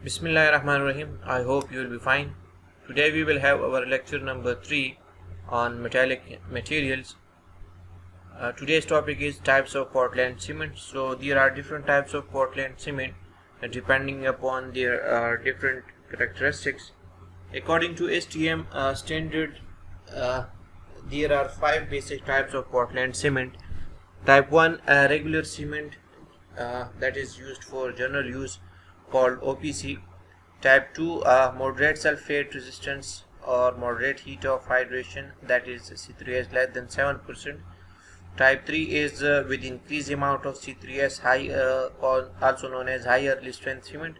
Bismillahirrahmanirrahim. I hope you will be fine. Today we will have our lecture number 3 on metallic materials. Today's topic is types of Portland cement. So there are different types of Portland cement depending upon their different characteristics. According to STM standard, there are 5 basic types of Portland cement. Type 1 regular cement, that is used for general use, called OPC. Type 2 moderate sulfate resistance or moderate heat of hydration, that is C3S less than 7%. Type 3 is with increased amount of C3S, high, also known as high early strength cement.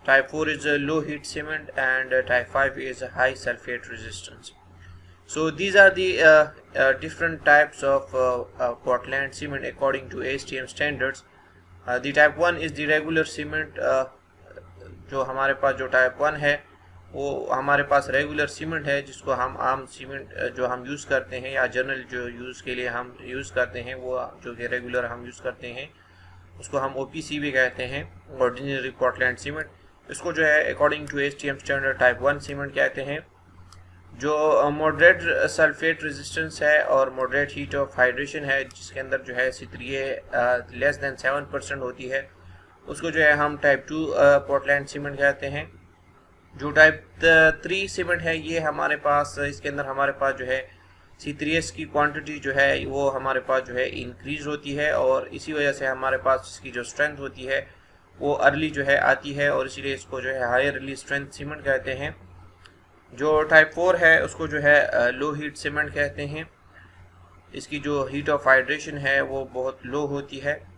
Type 4 is a low heat cement, and type 5 is a high sulfate resistance. So these are the different types of Portland cement according to ASTM standards. The type 1 is the regular cement. जो हमारे पास जो type 1 है वो हमारे पास regular cement है, जिसको हम आम सीमेंट जो हम यूज़ करते हैं या जनरल जो यूज़ के लिए हम यूज़ करते हैं, वो जो कि रेगुलर हम यूज़ करते हैं उसको हम OPC भी कहते हैं, ऑर्डिनरी पोर्टलैंड सीमेंट। इसको जो है according to STM standard type 1 cement कहते हैं। जो मॉडरेट सल्फेट रेजिस्टेंस है और मॉडरेट हीट ऑफ हाइड्रेशन है, जिसके अंदर जो है C3A लेस देन 7% होती है, उसको जो है हम टाइप 2 पोर्टलैंड सीमेंट कहते हैं। जो टाइप 3 सीमेंट है ये हमारे पास, इसके अंदर हमारे पास जो है C3S की क्वांटिटी जो है वो हमारे पास जो है इंक्रीज होती है, और इसी वजह से हमारे पास इसकी जो स्ट्रेंथ होती है वो अर्ली जो है आती है, और इसीलिए इसको जो है हायर अर्ली स्ट्रेंथ सीमेंट कहते हैं। जो टाइप 4 है उसको जो है लो हीट सीमेंट कहते हैं। इसकी जो हीट ऑफ हाइड्रेशन है वो बहुत लो होती है।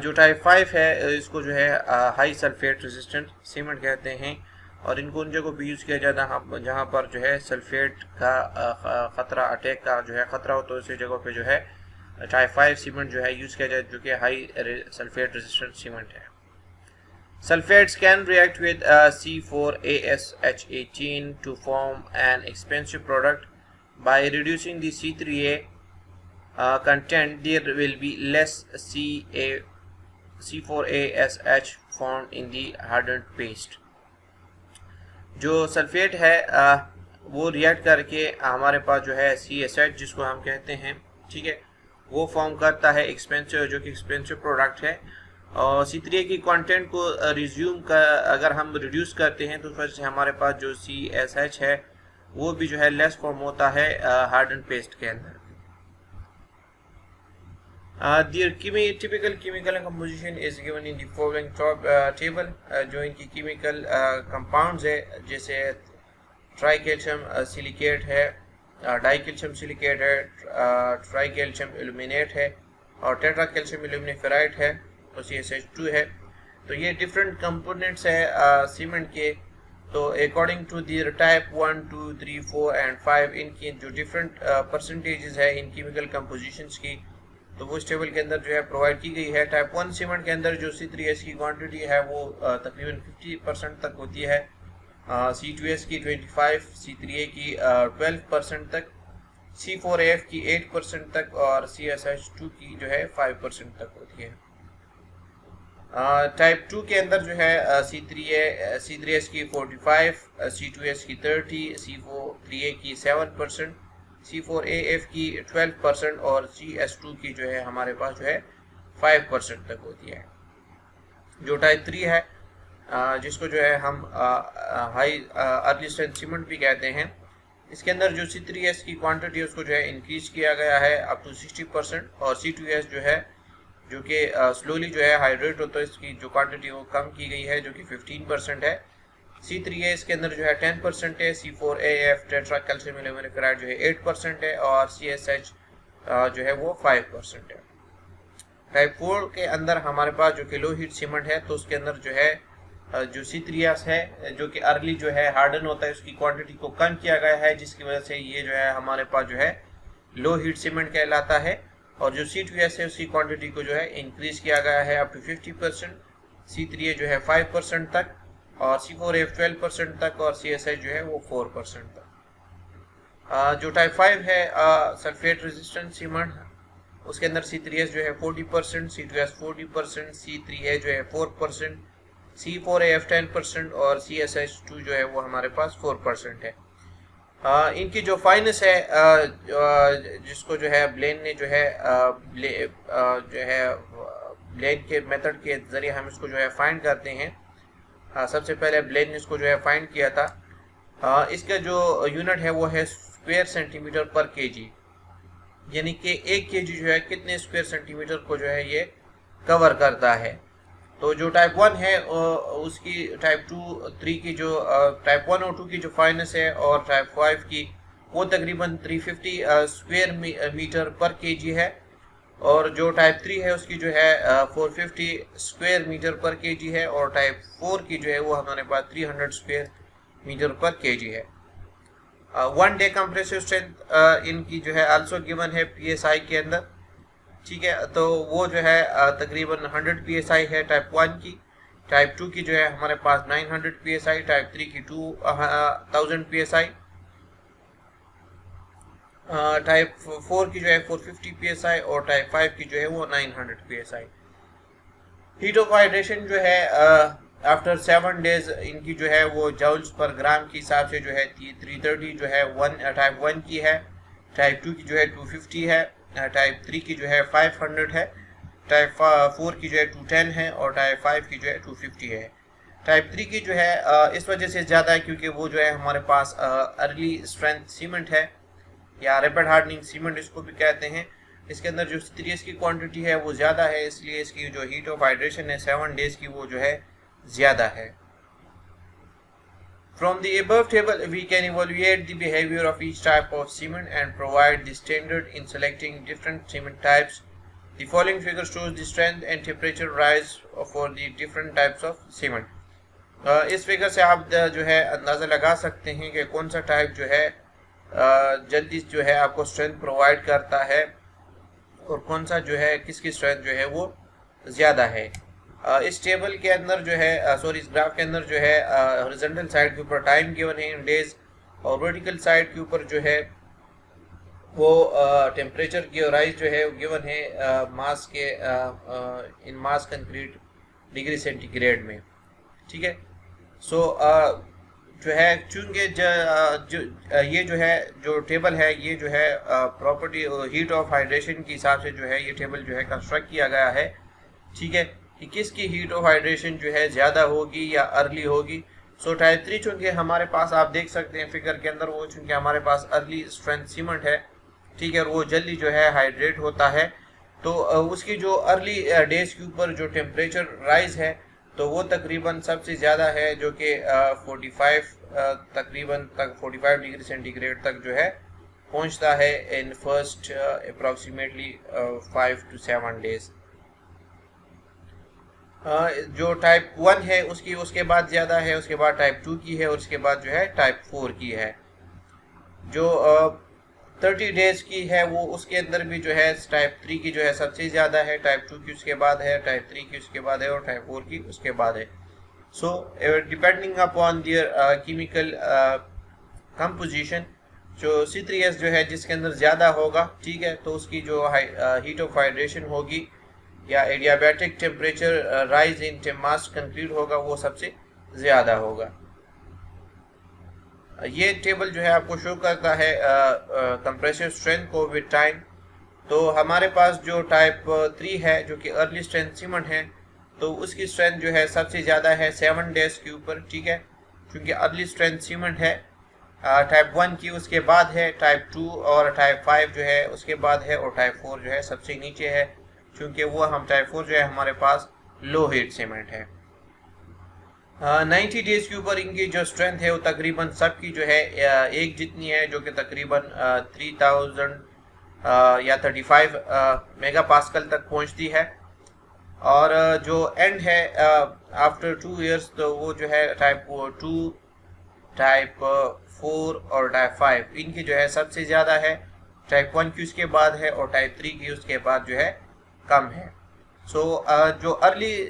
जो टाइप 5 है इसको जो है हाई सल्फेट रेजिस्टेंट सीमेंट कहते हैं, और इनको उन जगहों पर यूज़ किया जाता है जहाँ पर जो है सल्फेट का ख़तरा, अटैक का जो है ख़तरा हो, तो उसी जगहों पे जो है टाइप 5 सीमेंट जो है यूज़ किया जाए, जो कि हाई सल्फेट रेजिस्टेंट सीमेंट है। Sulfates can react with C4ASH18 to form an expensive product. By reducing the C3A content, there will be less C4ASH formed in the hardened paste. जो sulphate है वो react करके हमारे पास जो है CSH जिसको हम कहते हैं, ठीक है, वो फॉर्म करता है एक्सपेंसिव, जो कि एक्सपेंसिव प्रोडक्ट है। और C3A की कंटेंट को रिज्यूम का अगर हम रिड्यूस करते हैं तो फिर से हमारे पास जो CSH है वो भी जो है लेस फॉर्म होता है हार्डन पेस्ट के अंदर। Typical chemical composition is given in the following table। जो इनकी केमिकल कंपाउंड्स है, जैसे ट्राई कैल्शियम सिलिकेट है, डाई कैल्शियम सिलिकेट है, ट्राई कैल्शियम एल्यूमिनेट है, और टेट्रा कैल्शियम एल्यूमिनेफेराइड है, तो CSH2 है। तो ये डिफरेंट कंपोनेंट्स है सीमेंट के। तो according to the type 1, 2, 3, 4 and 5 इनकी जो डिफरेंट परसेंटेजेस है इन केमिकल कंपोजिशंस की, तो वो इस टेबल के अंदर जो है प्रोवाइड की गई है। टाइप 1 सीमेंट के अंदर जो C3S की क्वांटिटी है वो तकरीबन 50% तक होती है, C2S की 25%, C3A की 12% तक, C4AF की 8% तक, और CSH2 की जो है 5% तक होती है। टाइप 2 के अंदर जो है C3S की 45%, C2S की 30%, C4A की 7%, C4AF की 12%, और CS2 की जो है हमारे पास जो है 5% तक होती है। जो टाइप 3 है जिसको जो है हम हाई अर्ली स्ट्रेंथ सीमेंट भी कहते हैं, इसके अंदर जो C3S की क्वांटिटी है उसको जो है इंक्रीज किया गया है अप टू 60%, और C2S जो है जो कि स्लोली जो है हाइड्रेट होता है, इसकी जो क्वांटिटी वो कम की गई है, जो कि 15% है। C3A इसके अंदर जो है 10% है, C4AF टेट्रा कैल्शियम एल्यूमिनेफेराइड जो है 8% है, और CSH जो है वो 5% है। टाइप 4 के अंदर हमारे पास जो कि लो हीट सीमेंट है, तो उसके अंदर जो है जो C3S है जो कि अर्ली जो है हार्डन होता है, उसकी क्वांटिटी को कम किया गया है, जिसकी वजह से ये जो है हमारे पास जो है लो हीट सीमेंट कहलाता है। और जो C2S है उसकी क्वांटिटी को जो है इंक्रीज किया गया है अप टू 50%, C3A जो है 5% तक, और C4AF 12% तक, और CSH जो है वो 4% तक। जो टाइप 5 है सल्फेट रेजिस्टेंट सीमेंट, उसके अंदर C3S जो है 40%, C2S 40%, C3A जो है 4%, C4AF 10% और CSH2 जो है वो हमारे पास 4% है। इनकी जो फाइनेंस है जिसको जो है ब्लेन ने जो है ब्लेन के मेथड के ज़रिए हम इसको जो है फाइंड करते हैं। सबसे पहले ब्लेन ने इसको जो है फाइंड किया था। इसका जो यूनिट है वो है स्क्वायर सेंटीमीटर पर केजी, यानी कि 1 केजी जो है कितने स्क्वायर सेंटीमीटर को जो है ये कवर करता है। तो जो टाइप 1 है उसकी टाइप 2 3 की जो टाइप 1 और 2 की जो फाइनेंस है और टाइप 5 की वो तकरीबन 350 स्क्वायर मीटर पर केजी है, और जो टाइप 3 है उसकी जो है 450 स्क्वायर मीटर पर केजी है, और टाइप 4 की जो है वो हमारे पास 300 स्क्वायर मीटर पर केजी है। 1 डे कंप्रेसिव स्ट्रेंथ इनकी जो है आल्सो गिवन है PSI के अंदर, ठीक है। तो वो जो है तकरीबन 100 PSI है टाइप 1 की, टाइप 2 की जो है हमारे पास 900 PSI, टाइप 3 की 2000 PSI, टाइप 4 की जो है 450 PSI और टाइप 5 की जो है वो 900 PSI। हीट ऑफ हाइड्रेशन जो है आफ्टर 7 डेज इनकी जो है वो जूल्स पर ग्राम के हिसाब से जो है 330 जो है टाइप 1 की है, टाइप 2 की जो है 250 है, टाइप 3 की जो है 500 है, टाइप 4 की जो है 210 है, और टाइप 5 की जो है 250 है। टाइप 3 की जो है इस वजह से ज़्यादा है क्योंकि वो जो है हमारे पास अर्ली स्ट्रेंथ सीमेंट है, या रैपिड हार्डनिंग सीमेंट इसको भी कहते हैं। इसके अंदर जो C3S की क्वांटिटी है वो ज़्यादा है, इसलिए इसकी जो हीट ऑफ हाइड्रेशन है 7 डेज की वो जो है ज़्यादा है। From the above table, we can evaluate the behavior of each type of cement and provide the standard in selecting different cement types. The following figure shows the strength and temperature rise for the different types of cement. इस figure से आप जो है अंदाज़ा लगा सकते हैं कि कौन सा टाइप जो है जल्दी जो है आपको स्ट्रेंथ प्रोवाइड करता है और कौन सा जो है किसकी स्ट्रेंथ जो है वो ज़्यादा है। इस टेबल के अंदर जो है इस ग्राफ के अंदर जो है हॉरिजॉन्टल साइड के ऊपर टाइम गिवन है इन डेज, और वर्टिकल साइड के ऊपर जो है वो टेम्परेचर की राइज जो है गिवन है मास के इन मास कंक्रीट डिग्री सेंटीग्रेड में, ठीक है। सो जो है चूंकि ये जो है जो टेबल है ये जो है प्रॉपर्टी हीट ऑफ हाइड्रेशन के हिसाब से जो है ये टेबल जो है कंस्ट्रक्ट किया गया है, ठीक है, कि किसकी हीट ऑफ हाइड्रेशन जो है ज़्यादा होगी या अर्ली होगी। सो टाइप 3 चूँकि हमारे पास आप देख सकते हैं फिगर के अंदर वो चूँकि हमारे पास अर्ली स्ट्रेंथ सीमेंट है, ठीक है, और वो जल्दी जो है हाइड्रेट होता है, तो उसकी जो अर्ली डेज के ऊपर जो टेम्परेचर राइज है तो वो तकरीबन सबसे ज़्यादा है, जो कि 45 तकरीबन तक 45 डिग्री सेंटीग्रेड तक जो है पहुंचता है in first approximately 5 to 7 days. जो टाइप 1 है उसकी उसके बाद ज़्यादा है, उसके बाद टाइप 2 की है, और उसके बाद जो है टाइप 4 की है। जो 30 डेज की है वो उसके अंदर भी जो है टाइप 3 की जो है सबसे ज़्यादा है, टाइप 2 की उसके बाद है, टाइप 3 की उसके बाद है, और टाइप 4 की उसके बाद है। सो डिपेंडिंग अपॉन दियर केमिकल कंपोजिशन, जो C3S जो है जिसके अंदर ज़्यादा होगा, ठीक है, तो उसकी जो हीट ऑफ हाइड्रेशन होगी या adiabatic temperature rise in mass concrete होगा वो सबसे ज़्यादा होगा। ये टेबल जो है आपको शो करता है कंप्रेसिव स्ट्रेंथ को विद टाइम। तो हमारे पास जो टाइप 3 है जो कि अर्ली स्ट्रेंथ सीमेंट है, तो उसकी स्ट्रेंथ जो है सबसे ज़्यादा है 7 डेज के ऊपर, ठीक है, क्योंकि अर्ली स्ट्रेंथ सीमेंट है। टाइप 1 की उसके बाद है, टाइप 2 और टाइप 5 जो है उसके बाद है, और टाइप 4 जो है सबसे नीचे है, क्योंकि वो हम टाइप 4 जो है हमारे पास लो हीट सीमेंट है। 90 डेज के ऊपर इनकी जो स्ट्रेंथ है वो तकरीबन सबकी जो है एक जितनी है, जो कि तकरीबन 3000 या 35 मेगा पास्कल तक पहुंचती है। और जो एंड है आफ्टर 2 इयर्स, तो वो जो है टाइप 2, टाइप 4 और टाइप 5 इनकी जो है सबसे ज़्यादा है, टाइप 1 की उसके बाद है, और टाइप 3 की उसके बाद जो है कम है। सो जो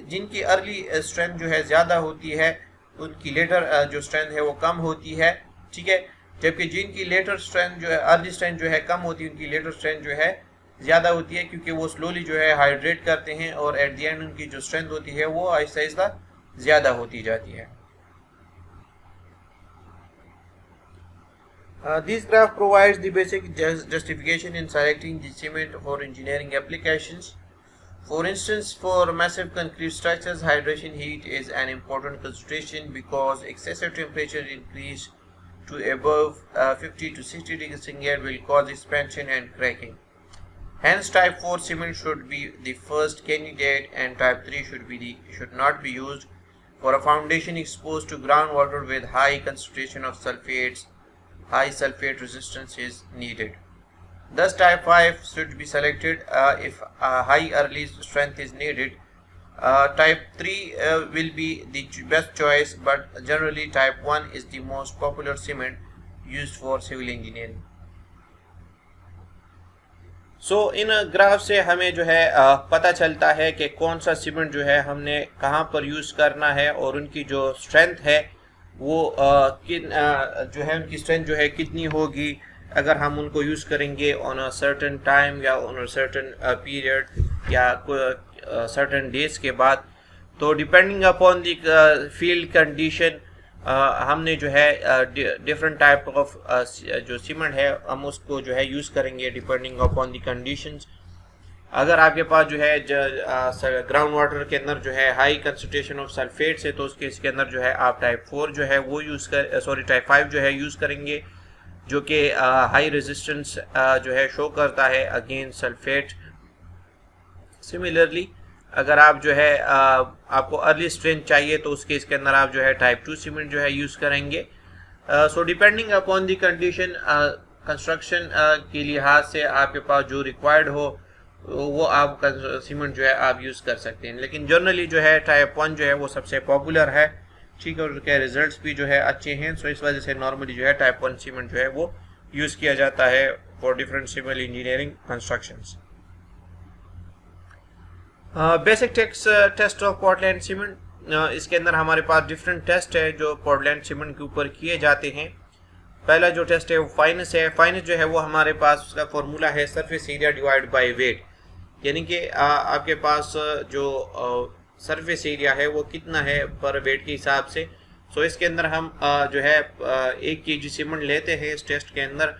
जिनकी अर्ली स्ट्रेंथ जो है ज़्यादा होती है उनकी लेटर जो स्ट्रेंथ है वो कम होती है, ठीक है, जबकि जिनकी लेटर स्ट्रेंथ जो है अर्ली स्ट्रेंथ जो है कम होती है उनकी लेटर स्ट्रेंथ जो है ज़्यादा होती है, क्योंकि वो स्लोली जो है हाइड्रेट करते हैं और एट द एंड उनकी जो स्ट्रेंथ होती है वो आहिस्ता आहिस्ता ज़्यादा होती जाती है। This graph provides the basic justification in selecting the cement for engineering applications. For instance, for massive concrete structures, hydration heat is an important consideration because excessive temperature increase to above 50 to 60 degrees Celsius will cause expansion and cracking. Hence, type 4 cement should be the first candidate, and type 3 should not be used for a foundation exposed to groundwater with high concentration of sulfates. High sulfate resistance is needed. Thus, type 5 should be selected if high early strength is needed. Type 3 will be the best choice, but generally type 1 is the most popular cement used for civil engineering. In graph से हमें जो है पता चलता है कि कौन सा सीमेंट जो है हमने कहाँ पर यूज़ करना है और उनकी जो स्ट्रेंथ है वो जो है उनकी स्ट्रेंथ जो है कितनी होगी अगर हम उनको यूज़ करेंगे ऑन अ सर्टेन टाइम या ऑन अ सर्टेन पीरियड या सर्टेन डेज के बाद। तो depending upon the field condition हमने जो है डिफरेंट टाइप ऑफ जो सीमेंट है हम उसको जो है यूज़ करेंगे डिपेंडिंग अपॉन द कंडीशंस। अगर आपके पास जो है ग्राउंड वाटर के अंदर जो है हाई कंसंट्रेशन ऑफ सल्फेट्स है तो उसके इसके अंदर जो है आप टाइप 4 जो है वो टाइप 5 जो है यूज़ करेंगे जो कि हाई रेजिस्टेंस जो है शो करता है अगेंस्ट सल्फेट। सिमिलरली अगर आप जो है आपको अर्ली स्ट्रेंथ चाहिए तो उसके इसके अंदर आप जो है टाइप 2 सीमेंट जो है यूज़ करेंगे। So depending upon the condition construction के लिहाज से आपके पास जो रिक्वायर्ड हो वो आपका सीमेंट जो है आप यूज़ कर सकते हैं, लेकिन जनरली जो है टाइप 1 जो है वो सबसे पॉपुलर है, ठीक है, और उसके रिजल्ट्स भी जो है अच्छे हैं। सो इस वजह से नॉर्मली जो है टाइप 1 सीमेंट जो है वो यूज़ किया जाता है for different civil engineering constructions. Basic test of Portland cement, इसके अंदर हमारे पास डिफरेंट टेस्ट है जो पोर्टलैंड सीमेंट के ऊपर किए जाते हैं। पहला जो टेस्ट है वो फाइनेस है। फाइनेस जो है वो हमारे पास उसका फॉर्मूला है surface area divide by weight, यानी कि आपके पास जो सरफेस एरिया है वो कितना है पर वेट के हिसाब से। सो इसके अंदर हम जो है 1 kg सीमेंट लेते हैं इस टेस्ट के अंदर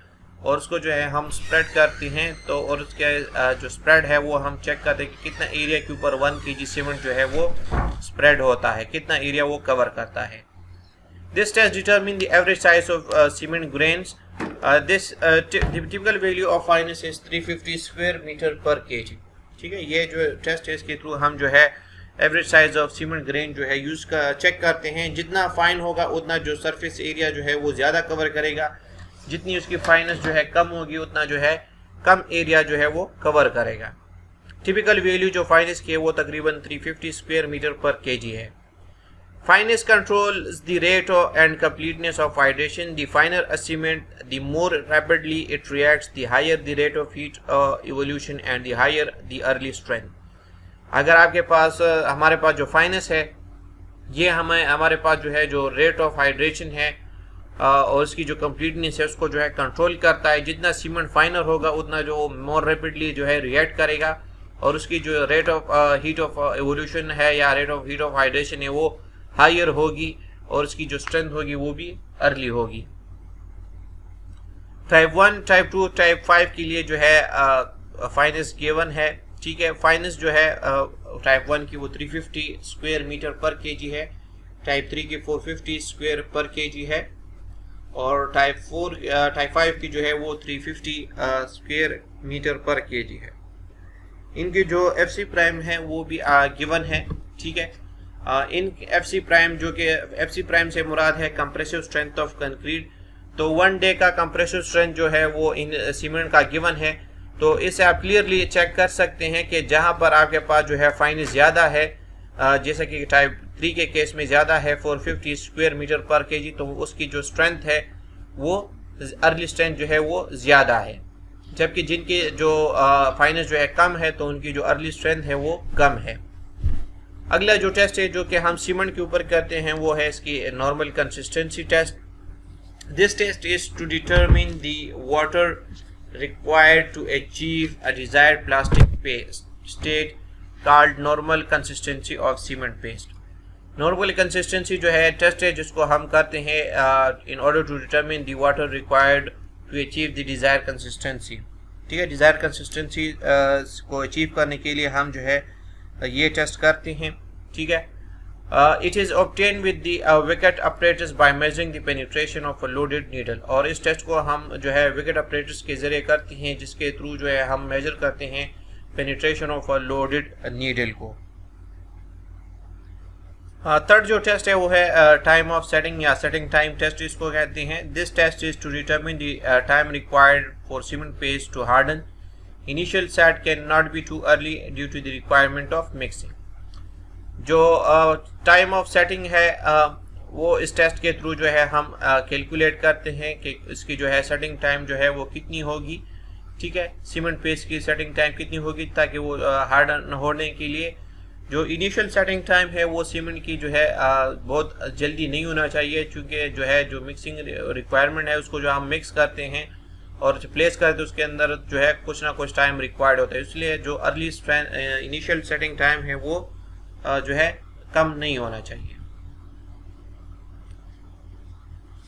और उसको जो है हम स्प्रेड करते हैं तो और उसके जो स्प्रेड है वो हम चेक करते हैं कि कितना एरिया के ऊपर 1 kg सीमेंट जो है वो स्प्रेड होता है, कितना एरिया वो कवर करता है। This test determines the average size of cement grains. The typical value of fineness is 350 square meter per kg. ठीक है, ये जो टेस्ट है इसके थ्रू हम जो है average size of cement grain जो है यूज़ का चेक करते हैं। जितना फाइन होगा उतना जो सरफेस एरिया जो है वो ज़्यादा कवर करेगा, जितनी उसकी फाइनेस जो है कम होगी उतना जो है कम एरिया जो है वो कवर करेगा। टिपिकल वैल्यू जो फाइनेस की है वो तकरीबन 350 स्क्वायर मीटर पर केजी है। Fineness controls the rate and completeness of hydration. The finer a cement, the more rapidly it reacts, the higher the rate of heat evolution and the higher the early strength. अगर आपके पास हमारे पास जो finance है ये हमारे पास जो है जो रेट ऑफ हाइड्रेशन है और उसकी जो कंप्लीटनेस है उसको जो है कंट्रोल करता है। जितना सीमेंट फाइनर होगा उतना जो मोर रैपिडली जो है रिएक्ट करेगा और उसकी जो rate of heat of evolution है या rate of heat of hydration है वो हायर होगी और उसकी जो स्ट्रेंथ होगी वो भी अर्ली होगी। टाइप 1, टाइप 2, टाइप 5 के लिए जो है फाइनेस गिवन है, ठीक है। फाइनेस जो है टाइप 1 की वो 350 स्क्वायर मीटर पर केजी है, टाइप 3 की 450 स्क्वायर पर केजी है और टाइप 5 की जो है वो 350 स्क्वायर मीटर पर केजी है। इनकी जो एफसी प्राइम है वो भी गिवन है, ठीक है। इन एफसी प्राइम जो कि एफसी प्राइम से मुराद है कंप्रेसिव स्ट्रेंथ ऑफ कंक्रीट, तो 1 डे का कंप्रेसिव स्ट्रेंथ जो है वो इन सीमेंट का गिवन है। तो इससे आप क्लियरली चेक कर सकते हैं कि जहां पर आपके पास जो है फाइनेस ज़्यादा है, जैसे कि टाइप 3 के केस में ज़्यादा है 450 स्क्वायर मीटर पर केजी, तो उसकी जो स्ट्रेंथ है वो अर्ली स्ट्रेंथ जो है वो ज़्यादा है, जबकि जिनकी जो फाइनेस जो है कम है तो उनकी जो अर्ली स्ट्रेंथ है वो कम है। अगला जो टेस्ट है जो कि हम सीमेंट के ऊपर करते हैं वो है इसकी normal consistency test. This test is to determine the water required to achieve a desired plastic paste state called normal consistency of cement paste. Normal consistency जो है टेस्ट है जिसको हम करते हैं in order to determine the water required to achieve the desire consistency. ठीक है, desire consistency को अचीव करने के लिए हम जो है ये टेस्ट करते हैं। ठीक है, it is obtain with the wicket operators by measuring the penetration of a loaded needle. और इस टेस्ट को हम जो है विकेट ऑपरेटर्स के ज़रिए करते हैं, जिसके थ्रू जो है हम मेजर करते हैं penetration of a loaded needle को। थर्ड जो टेस्ट है वो है टाइम ऑफ सेटिंग या सेटिंग टाइम टेस्ट इसको कहते हैं। This test is to determine the time required for cement paste to harden. Initial set can not be too early due to the requirement of mixing. जो time of setting है वो इस test के through जो है हम calculate करते हैं कि इसकी जो है सेटिंग टाइम जो है वो कितनी होगी। ठीक है, सीमेंट पेस्ट की सेटिंग टाइम कितनी होगी ताकि वो हार्डन होने के लिए। जो इनिशियल सेटिंग टाइम है वो सीमेंट की जो है बहुत जल्दी नहीं होना चाहिए, क्योंकि जो है जो मिक्सिंग रिक्वायरमेंट है उसको जो हम मिक्स करते हैं और जो प्लेस करते हैं उसके अंदर जो है कुछ ना कुछ टाइम रिक्वायर्ड होता है। इसलिए जो अर्ली इनिशियल सेटिंग टाइम है वो जो है कम नहीं होना चाहिए।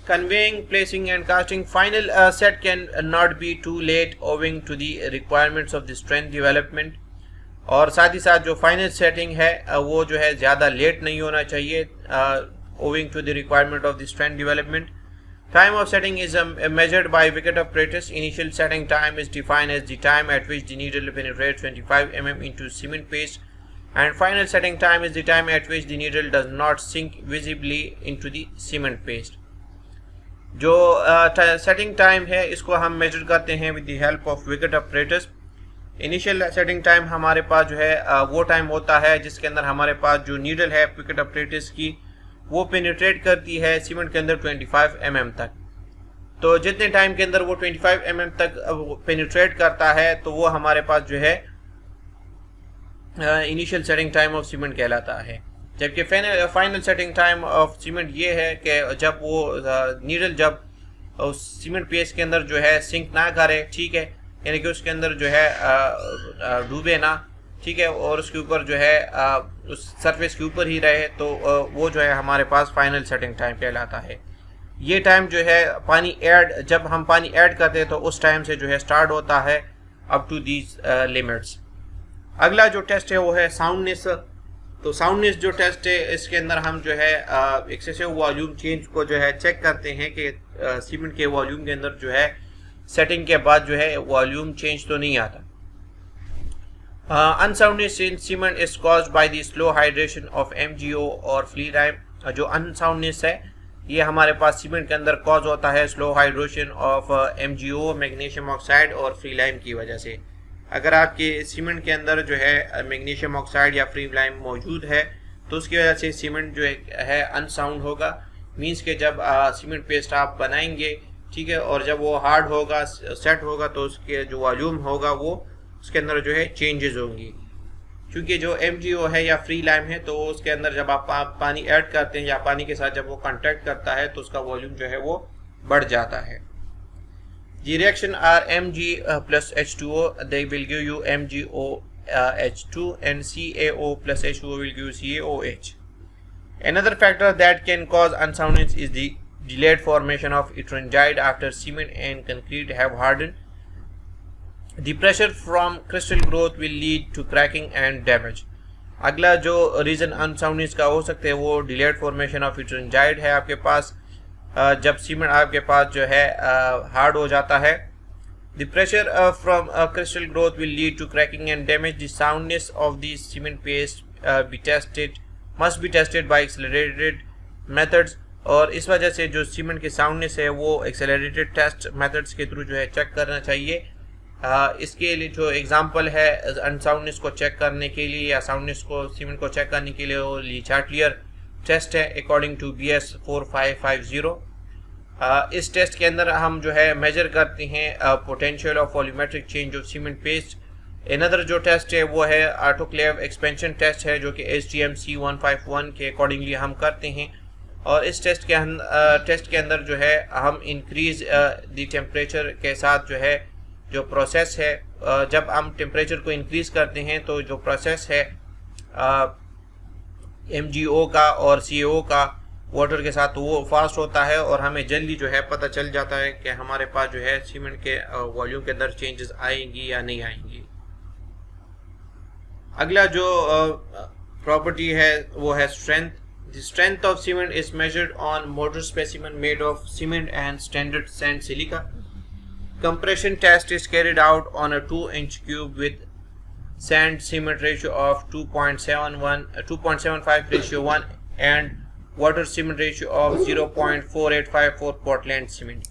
Conveying, placing and casting final set can not be too late owing to the requirements of the strength development। और साथ ही साथ जो फाइनल सेटिंग है वो जो है ज़्यादा लेट नहीं होना चाहिए owing to the requirement of the strength development। Time of setting is measured by wicket operators। Initial setting time is defined as the time at which the needle penetrates 25 mm into cement paste, and final setting time is the time at which the needle does not sink visibly into the cement paste। जो setting time है इसको हम measure करते हैं with the help of wicket operators. Initial setting time हमारे पास जो है वो टाइम होता है जिसके अंदर हमारे पास जो नीडल है विकेट ऑपरेटर्स की वो पेनिट्रेट करती है सीमेंट के अंदर 25 mm तक। तो जितने टाइम के अंदर वो 25 mm तक पेनिट्रेट करता है तो वो हमारे पास जो है initial setting time of cement कहलाता है। जबकि final setting time of cement ये है कि जब वो नीडल जब उस सीमेंट पेस्ट के अंदर जो है सिंक ना करे, ठीक है, यानी कि उसके अंदर जो है डूबे ना, ठीक है, और उसके ऊपर जो है उस सरफेस के ऊपर ही रहे, तो वो जो है हमारे पास फाइनल सेटिंग टाइम कहलाता है। ये टाइम जो है जब हम पानी ऐड करते हैं तो उस टाइम से जो है स्टार्ट होता है अप टू दीज लिमिट्स। अगला जो टेस्ट है वो है साउंडनेस। तो साउंडनेस जो टेस्ट है इसके अंदर हम जो है एक्सेसिव वॉल्यूम चेंज को जो है चेक करते हैं कि सीमेंट के वॉल्यूम के अंदर जो है सेटिंग के बाद जो है वॉल्यूम चेंज तो नहीं आता। Unsoundness in cement is caused by the slow hydration of MgO और फ्री लाइम। जो अनसाउंडनेस है ये हमारे पास सीमेंट के अंदर कॉज होता है slow hydration of MgO, magnesium oxide और फ्री लाइम की वजह से। अगर आपके सीमेंट के अंदर जो है मैग्नीशियम ऑक्साइड या फ्री लाइम मौजूद है तो उसकी वजह से सीमेंट जो है अनसाउंड होगा। मींस के जब सीमेंट पेस्ट आप बनाएंगे, ठीक है, और जब वो हार्ड होगा, सेट होगा, तो उसके जो वॉल्यूम होगा वो उसके अंदर जो है चेंजेस होंगी। क्योंकि जो MgO है या फ्री लाइम है तो उसके अंदर जब आप पानी ऐड करते हैं या पानी के साथ जब वो कांटेक्ट करता है तो उसका वॉल्यूम जो है वो बढ़ जाता है। The reaction are Mg plus H2O, they will give you MgOH2, and CaO plus H2O will give you CaOH. Another factor that can cause unsoundness is the delayed formation of ettringite after cement and concrete have hardened. The pressure from crystal growth will lead to cracking and damage. अगला जो reason unsoundness का हो सकता है वो delayed formation of ettringite है आपके पास। जब सीमेंट आपके पास जो है हार्ड हो जाता है, the pressure from crystal growth will lead to cracking and damage. The soundness of the cement paste must be tested by accelerated methods. और इस वजह से जो सीमेंट की साउंडनेस है वो एक्सेलरेटेड टेस्ट मेथड्स के थ्रू जो है चेक करना चाहिए। इसके लिए जो एग्जांपल है अनसाउंडनेस को चेक करने के लिए या साउंडनेस को सीमेंट को चेक करने के लिए वो ली चार्टियर टेस्ट है अकॉर्डिंग टू BS 4550। इस टेस्ट के अंदर हम जो है मेजर करते हैं potential of volumetric change of cement paste. Another जो टेस्ट है वो है ऑटोक्लेव एक्सपेंशन टेस्ट है जो कि STM C151 के अकॉर्डिंगली हम करते हैं। और इस टेस्ट के अंदर जो है हम इंक्रीज द टेम्परेचर के साथ जो है जो प्रोसेस है, जब हम टेम्परेचर को इंक्रीज करते हैं तो जो प्रोसेस है MgO का और CaO का वाटर के साथ, तो वो फास्ट होता है और हमें जल्दी जो है पता चल जाता है कि हमारे पास जो है सीमेंट के वॉल्यूम के अंदर चेंजेस आएंगी या नहीं आएंगी। अगला जो प्रॉपर्टी है वो है strength. The strength of cement is measured on motor specimen made of cement and standard sand silica. Compression test is carried out on a 2-inch cube with sand cement ratio of 2.75:1 and water cement ratio of 0.4854 Portland cement।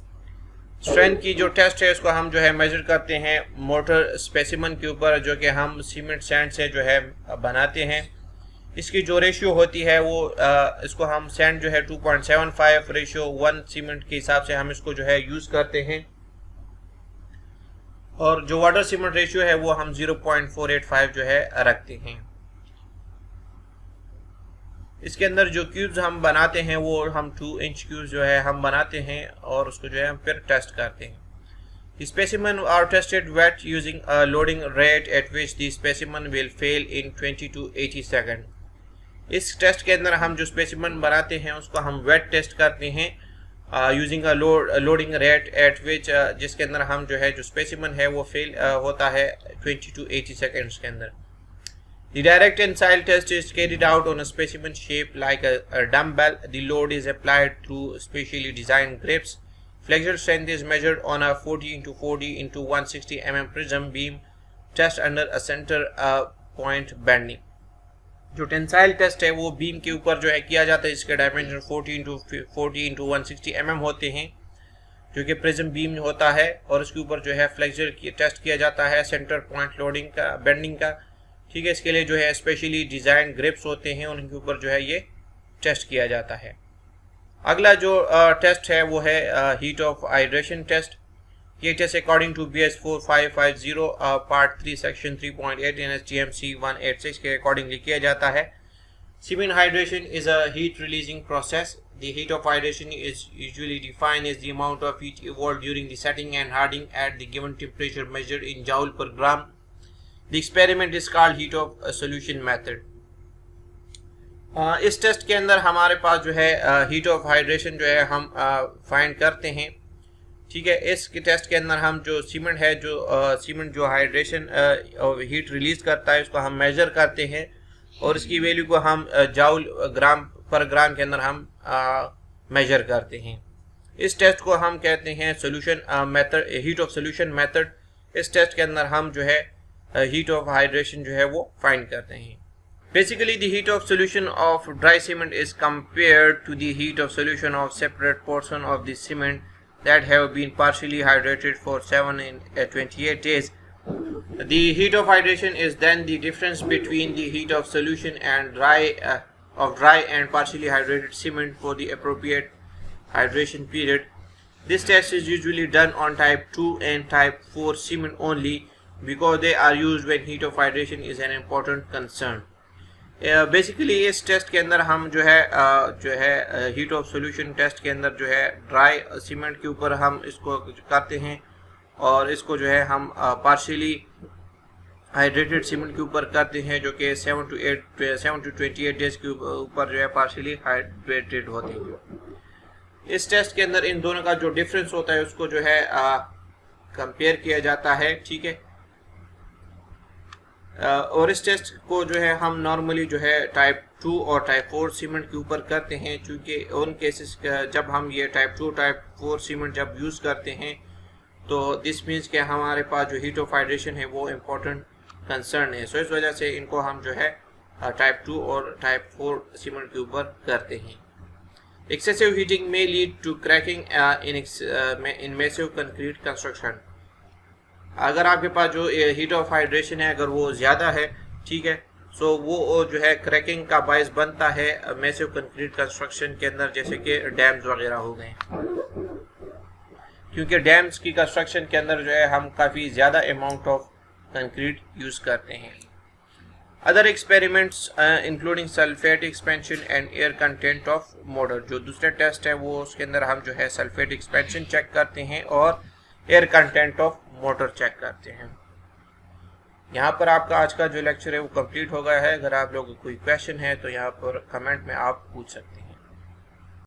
Strength की जो test है इसको हम जो है major करते हैं motor specimen के ऊपर, जो कि हम सीमेंट सैंड से जो है बनाते हैं। इसकी जो रेशियो होती है वो इसको हम सैंड जो है 2.75:1 सीमेंट के हिसाब से हम इसको जो है यूज़ करते हैं, और जो वाटर सीमेंट रेशियो है वो हम 0.485 जो है रखते हैं। इसके अंदर जो क्यूब्स हम बनाते हैं वो हम 2-inch क्यूब्स जो है हम बनाते हैं और उसको जो है हम फिर टेस्ट करते हैं। Specimen are tested wet using a loading rate at which the specimen will fail in 20 to 80 second. इस टेस्ट के अंदर हम जो स्पेसिमन बनाते हैं उसको हम वेट टेस्ट करते हैं using a loading rate at विच, जिसके अंदर हम जो है जो स्पेसिमन है वो फेल होता है 20 to 80 सेकेंड्स के अंदर। The direct tensile test is carried out on a specimen shaped like a dumbbell. The load is applied through specially designed grips. Flexure strength is measured on a 40x40x160 mm prism beam test under a center point bending। जो tensile test है वो beam के ऊपर जो है किया जाता है, इसके डायमेंशन 40x40x160 mm होते हैं, जो कि प्रिज्म बीम होता है, और उसके ऊपर जो है फ्लेक्चर की टेस्ट किया जाता है सेंटर पॉइंट लोडिंग का, बेंडिंग का। ठीक है, इसके लिए जो है स्पेशली डिजाइन ग्रिप्स होते हैं, उनके ऊपर जो है ये टेस्ट किया जाता है। अगला जो टेस्ट है वो है हीट ऑफ हाइड्रेशन टेस्ट। ये test according to BS 4550 part 3 section 3.8 NSTMC 186 के अकॉर्डिंगली किया जाता है। Cement hydration is a heat releasing process. The heat of hydration is usually defined as the amount of heat evolved during the setting and hardening at the given temperature measured in joule per gram. The experiment is called heat of solution method। इस test के अंदर हमारे पास जो है heat of hydration जो है हम find करते हैं। ठीक है, इस टेस्ट के अंदर हम जो सीमेंट है, जो सीमेंट जो हाइड्रेशन हीट रिलीज करता है उसको हम मेजर करते हैं, और इसकी वैल्यू को हम जाउल ग्राम पर ग्राम के अंदर हम मेजर करते हैं। इस टेस्ट को हम कहते हैं solution method, heat of solution method. इस टेस्ट के अंदर हम जो है हीट ऑफ हाइड्रेशन जो है वो फाइंड करते हैं। Basically the heat of solution of dry cement is compared to the heat of solution of separate portion of the cement that have been partially hydrated for 7 and 28 days. The heat of hydration is then the difference between the heat of solution and dry and partially hydrated cement for the appropriate hydration period. This test is usually done on type 2 and type 4 cement only because they are used when heat of hydration is an important concern. Basically इस test के अंदर हम जो है heat of solution test के अंदर जो है ड्राई सीमेंट के ऊपर हम इसको करते हैं, और इसको जो है हम पार्शियली हाइड्रेटेड सीमेंट के ऊपर करते हैं, जो कि 7 to 28 डेज के ऊपर जो है पार्शियली हाइड्रेटेड होते हैं। इस टेस्ट के अंदर इन दोनों का जो डिफरेंस होता है उसको जो है कंपेयर किया जाता है। ठीक है, और इस टेस्ट को जो है हम नॉर्मली जो है टाइप 2 और टाइप 4 सीमेंट के ऊपर करते हैं, क्योंकि उन केसेस जब हम ये टाइप 2 टाइप 4 सीमेंट जब यूज़ करते हैं तो दिस मीन्स कि हमारे पास जो हीट ऑफ हाइड्रेशन है वो इम्पोर्टेंट कंसर्न है। सो इस वजह से इनको हम जो है टाइप 2 और टाइप 4 सीमेंट के ऊपर करते हैं। एक्सेसिव हीटिंग में lead to cracking in massive concrete construction. अगर आपके पास जो हीट ऑफ हाइड्रेशन है अगर वो ज़्यादा है, ठीक है, सो वो जो है क्रैकिंग का बायस बनता है मैसिव कंक्रीट कंस्ट्रक्शन के अंदर, जैसे कि डैम्स वगैरह हो गए, क्योंकि डैम्स की कंस्ट्रक्शन के अंदर जो है हम काफ़ी ज़्यादा अमाउंट ऑफ कंक्रीट यूज़ करते हैं। Other experiments including sulphate expansion and air content of motor. जो दूसरे टेस्ट है वो उसके अंदर हम जो है सल्फेट एक्सपेंशन चेक करते हैं और air content of mortar check करते हैं। यहाँ पर आपका आज का जो लेक्चर है वो कंप्लीट हो गया है। अगर आप लोगों को कोई क्वेश्चन है तो यहाँ पर कमेंट में आप पूछ सकते हैं।